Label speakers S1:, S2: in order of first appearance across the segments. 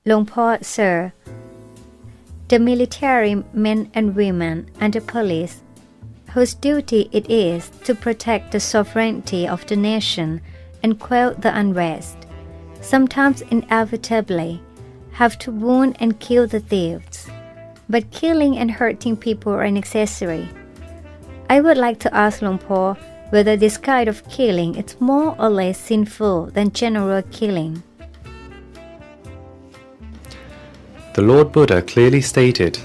S1: Longpo, sir, the military men and women and the police, whose duty it is to protect the sovereignty of the nation and quell the unrest, sometimes inevitably have to wound and kill the thieves. But killing and hurting people are an accessory. I would like to ask Longpo whether this kind of killing is more or less sinful than general killing.
S2: The Lord Buddha clearly stated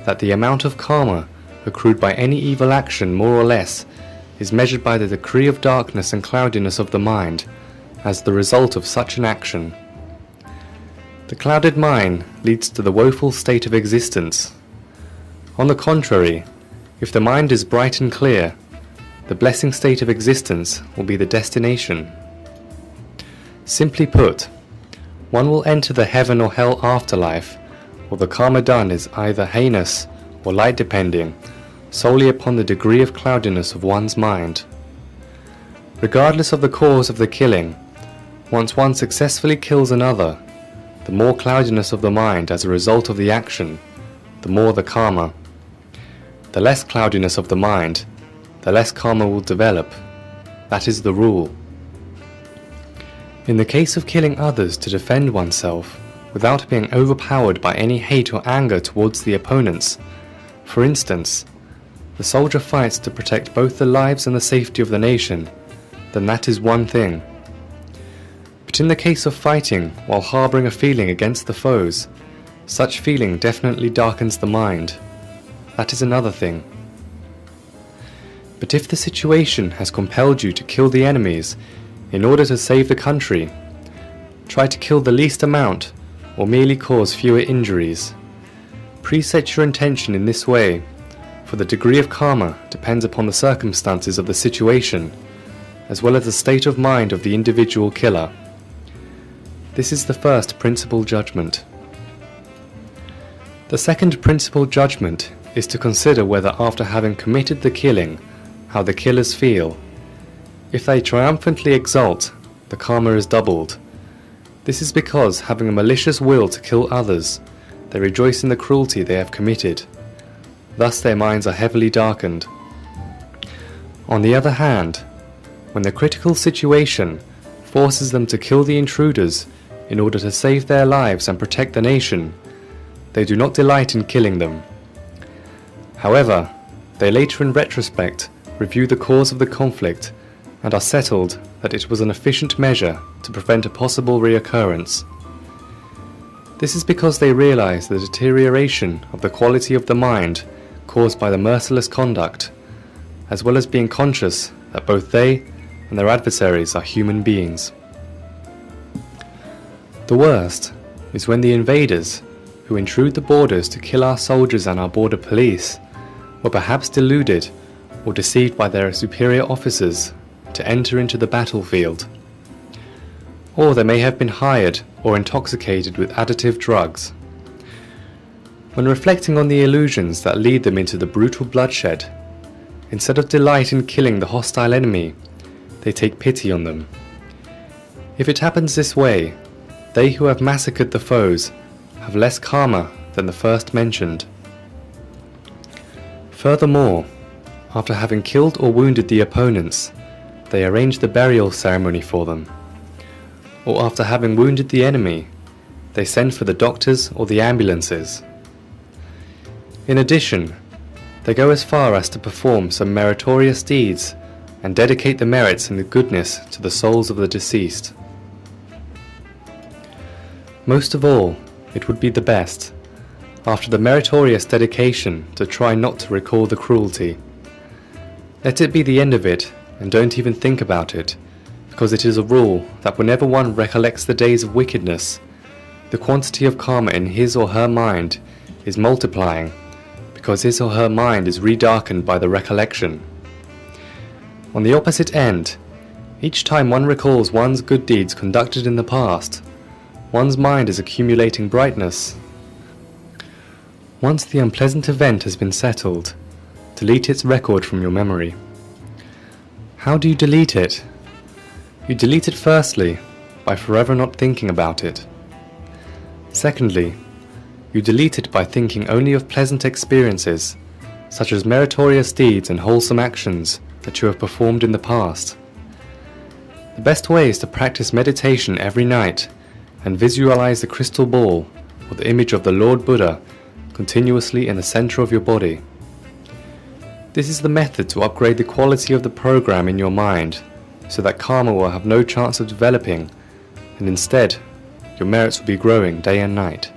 S2: that the amount of karma accrued by any evil action more or less is measured by the degree of darkness and cloudiness of the mind as the result of such an action. The clouded mind leads to the woeful state of existence. On the contrary, if the mind is bright and clear, the blessing state of existence will be the destination. Simply put, one will enter the heaven or hell afterlife, or the karma done is either heinous or light depending solely upon the degree of cloudiness of one's mind. Regardless of the cause of the killing, once one successfully kills another, the more cloudiness of the mind as a result of the action, the more the karma. The less cloudiness of the mind, the less karma will develop. That is the rule. In the case of killing others to defend oneself, without being overpowered by any hate or anger towards the opponents, for instance, the soldier fights to protect both the lives and the safety of the nation, then that is one thing. But in the case of fighting while harboring a feeling against the foes, such feeling definitely darkens the mind. That is another thing. But if the situation has compelled you to kill the enemies in order to save the country, try to kill the least amount or merely cause fewer injuries. Preset your intention in this way, for the degree of karma depends upon the circumstances of the situation, as well as the state of mind of the individual killer. This is the first principal judgment. The second principal judgment is to consider whether after having committed the killing, how the killers feel. If they triumphantly exult, the karma is doubled. This is because, having a malicious will to kill others, they rejoice in the cruelty they have committed. Thus their minds are heavily darkened. On the other hand, when the critical situation forces them to kill the intruders in order to save their lives and protect the nation, they do not delight in killing them. However, they later in retrospect review the cause of the conflict and are settled that it was an efficient measure to prevent a possible reoccurrence. This is because they realize the deterioration of the quality of the mind caused by the merciless conduct, as well as being conscious that both they and their adversaries are human beings. The worst is when the invaders, who intrude the borders to kill our soldiers and our border police, were perhaps deluded or deceived by their superior officers to enter into the battlefield. Or they may have been hired or intoxicated with additive drugs. When reflecting on the illusions that lead them into the brutal bloodshed, instead of delight in killing the hostile enemy, they take pity on them. If it happens this way, they who have massacred the foes have less karma than the first mentioned. Furthermore, after having killed or wounded the opponents, they arrange the burial ceremony for them. Or after having wounded the enemy, they send for the doctors or the ambulances. In addition, they go as far as to perform some meritorious deeds and dedicate the merits and the goodness to the souls of the deceased. Most of all, it would be the best, after the meritorious dedication, to try not to recall the cruelty. Let it be the end of it, and don't even think about it, because it is a rule that whenever one recollects the days of wickedness, the quantity of karma in his or her mind is multiplying, because his or her mind is redarkened by the recollection. On the opposite end, each time one recalls one's good deeds conducted in the past, one's mind is accumulating brightness. Once the unpleasant event has been settled, delete its record from your memory. How do you delete it? You delete it firstly by forever not thinking about it. Secondly, you delete it by thinking only of pleasant experiences, such as meritorious deeds and wholesome actions that you have performed in the past. The best way is to practice meditation every night and visualize the crystal ball or the image of the Lord Buddha continuously in the center of your body. This is the method to upgrade the quality of the program in your mind so that karma will have no chance of developing, and instead, your merits will be growing day and night.